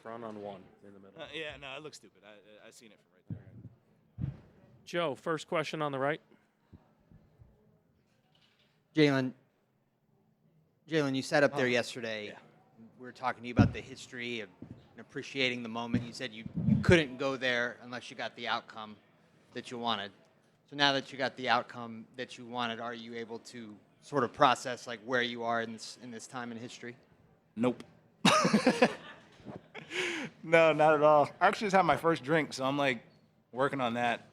front on one in the middle. Yeah, no, it looks stupid. I seen it from right there. Joe, first question on the right. Jalen, you sat up there yesterday. Yeah. We were talking to you about the history of and appreciating the moment. You said you couldn't go there unless you got the outcome that you wanted. So now that you got the outcome that you wanted, are you able to sort of process like where you are in this time in history? Nope. No, not at all. I actually just had my first drink, so I'm like working on that.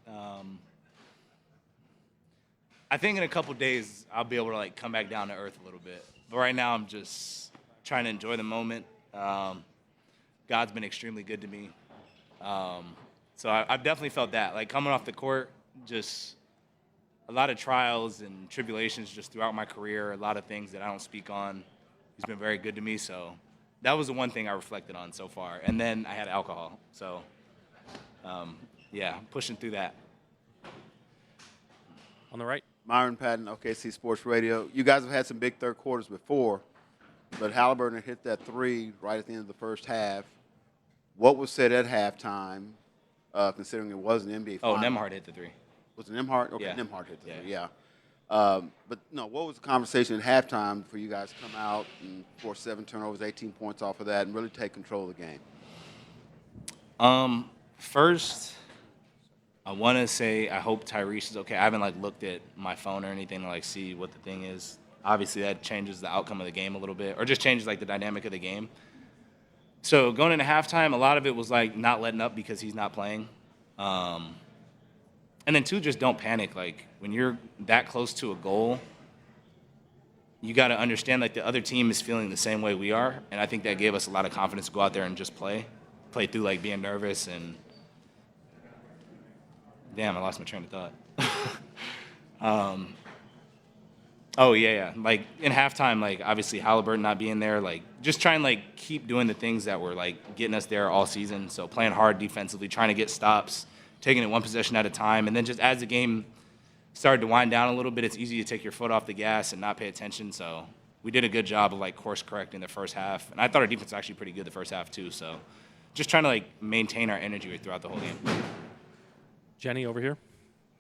I think in a couple days I'll be able to like come back down to earth a little bit. But right now I'm just trying to enjoy the moment. God's been extremely good to me. So I've definitely felt that. Like coming off the court, just a lot of trials and tribulations just throughout my career, a lot of things that I don't speak on. He's been very good to me, so that was the one thing I reflected on so far. And then I had alcohol, so yeah, pushing through that. On the right. Myron Patton, OKC Sports Radio. You guys have had some big third quarters before, but Halliburton had hit that three right at the end of the first half. What was said at halftime, considering it was an NBA final? Oh, Nembhard hit the three. Was it Nembhard? Okay, Yeah. Nembhard hit the three, Yeah. But, no, what was the conversation at halftime for you guys to come out and force 7 turnovers, 18 points off of that, and really take control of the game? First, I want to say I hope Tyrese is okay. I haven't like looked at my phone or anything to like see what the thing is. Obviously, that changes the outcome of the game a little bit, or just changes like the dynamic of the game. So going into halftime, a lot of it was like not letting up because he's not playing. And then two, just don't panic. Like when you're that close to a goal, you got to understand like the other team is feeling the same way we are, and I think that gave us a lot of confidence to go out there and just play through like being nervous and. Damn, I lost my train of thought. Oh, yeah. Like, in halftime, like, obviously Halliburton not being there, like, just trying, like, keep doing the things that were, like, getting us there all season. So playing hard defensively, trying to get stops, taking it one possession at a time. And then just as the game started to wind down a little bit, it's easy to take your foot off the gas and not pay attention. So we did a good job of, like, course-correcting the first half. And I thought our defense was actually pretty good the first half, too. So just trying to, like, maintain our energy throughout the whole game. Jenny over here.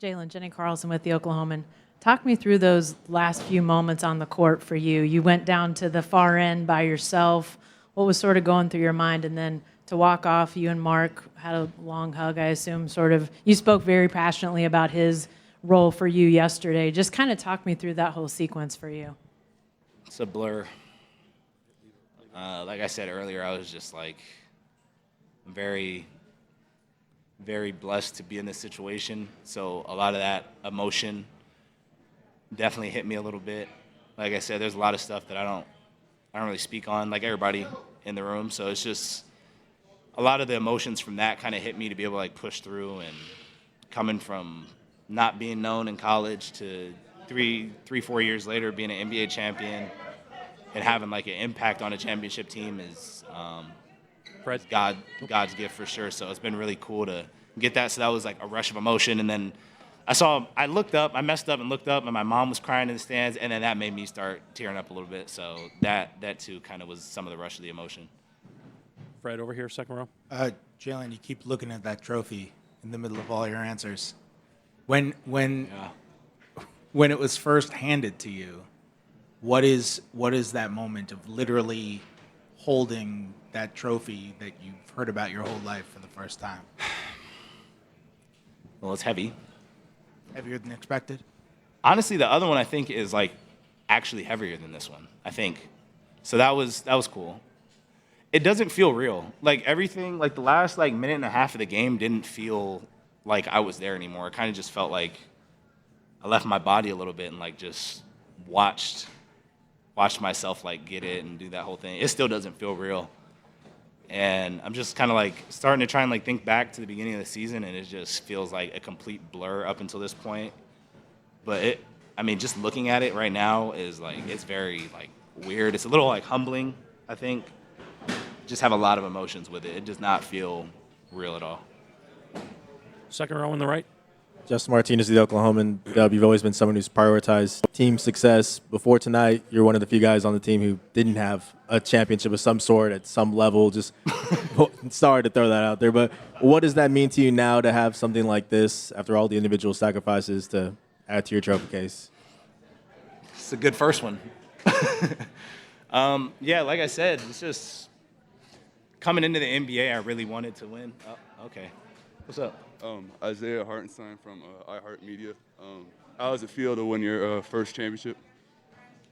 Jalen, Jenny Carlson with the Oklahoman. Talk me through those last few moments on the court for you. You went down to the far end by yourself. What was sort of going through your mind? And then to walk off, you and Mark had a long hug, I assume, sort of. You spoke very passionately about his role for you yesterday. Just kind of talk me through that whole sequence for you. It's a blur. Like I said earlier, I was just like very, very blessed to be in this situation. So a lot of that emotion definitely hit me a little bit. Like I said, there's a lot of stuff that I don't really speak on, like everybody in the room. So it's just a lot of the emotions from that kind of hit me to be able to like push through, and coming from not being known in college to 4 years later being an NBA champion and having like an impact on a championship team is God's gift for sure. So it's been really cool to get that. So that was like a rush of emotion. And then I looked up, I messed up and looked up, and my mom was crying in the stands, and then that made me start tearing up a little bit. So that too kind of was some of the rush of the emotion. Fred over here, second row. Jalen, you keep looking at that trophy in the middle of all your answers. When it was first handed to you, what is that moment of literally holding that trophy that you've heard about your whole life for the first time? Well, it's heavy. Heavier than expected? Honestly, the other one I think is like actually heavier than this one, I think. So that was cool. It doesn't feel real. Like everything, like the last like minute and a half of the game didn't feel like I was there anymore. It kind of just felt like I left my body a little bit and like just watched myself like get it and do that whole thing. It still doesn't feel real. And I'm just kind of like starting to try and like think back to the beginning of the season, and it just feels like a complete blur up until this point. But just looking at it right now is like, it's very like weird. It's a little like humbling, I think. Just have a lot of emotions with it. It does not feel real at all. Second row on the right. Justin Martinez, the Oklahoman. Dub, you've always been someone who's prioritized team success. Before tonight, you're one of the few guys on the team who didn't have a championship of some sort at some level. Just sorry to throw that out there, but what does that mean to you now to have something like this after all the individual sacrifices to add to your trophy case? It's a good first one. Yeah, like I said, it's just coming into the NBA, I really wanted to win. Oh, okay. What's up? Isaiah Hartenstein from iHeartMedia. How does it feel to win your first championship?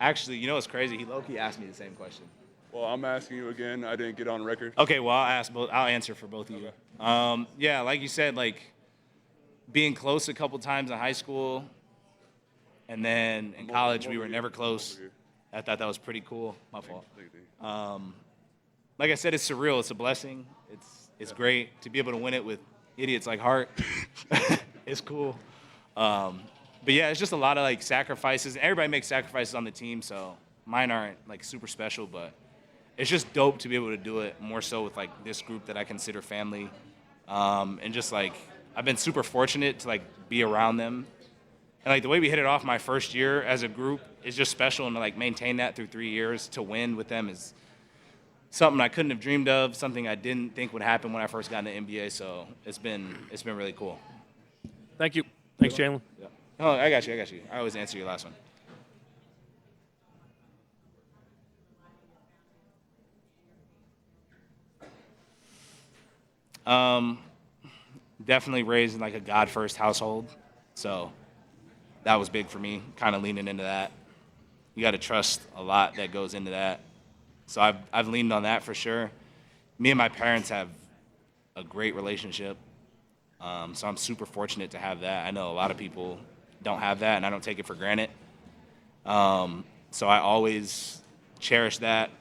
Actually, you know what's crazy? He low-key asked me the same question. Well, I'm asking you again. I didn't get on record. Okay, well, I'll answer for both of you. Okay. Yeah, like you said, like being close a couple times in high school, and then in college we were never close. I thought that was pretty cool. My fault. Like I said, it's surreal. It's a blessing. It's great to be able to win it with idiots like Hart. It's cool. But yeah, it's just a lot of like sacrifices. Everybody makes sacrifices on the team, so mine aren't like super special, but it's just dope to be able to do it more so with like this group that I consider family. And just like I've been super fortunate to like be around them. And like the way we hit it off my first year as a group is just special, and to like maintain that through 3 years to win with them is something I couldn't have dreamed of, something I didn't think would happen when I first got into NBA. So it's been really cool. Thank you. Thanks, Jalen. Yeah. Oh, I got you. I always answer your last one. Definitely raised in like a God first household, so that was big for me. Kind of leaning into that. You got to trust a lot that goes into that. So I've leaned on that for sure. Me and my parents have a great relationship, so I'm super fortunate to have that. I know a lot of people don't have that, and I don't take it for granted. So I always cherish that.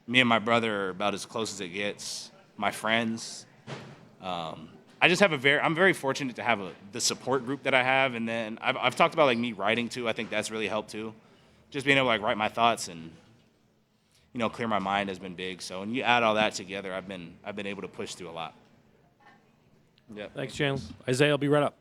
Me and my brother are about as close as it gets. My friends. I just have I'm very fortunate to have the support group that I have, and then I've talked about like me writing too. I think that's really helped too. Just being able to like write my thoughts and clear my mind has been big. So when you add all that together, I've been able to push through a lot. Yeah. Thanks, Jalen. Isaiah will be right up.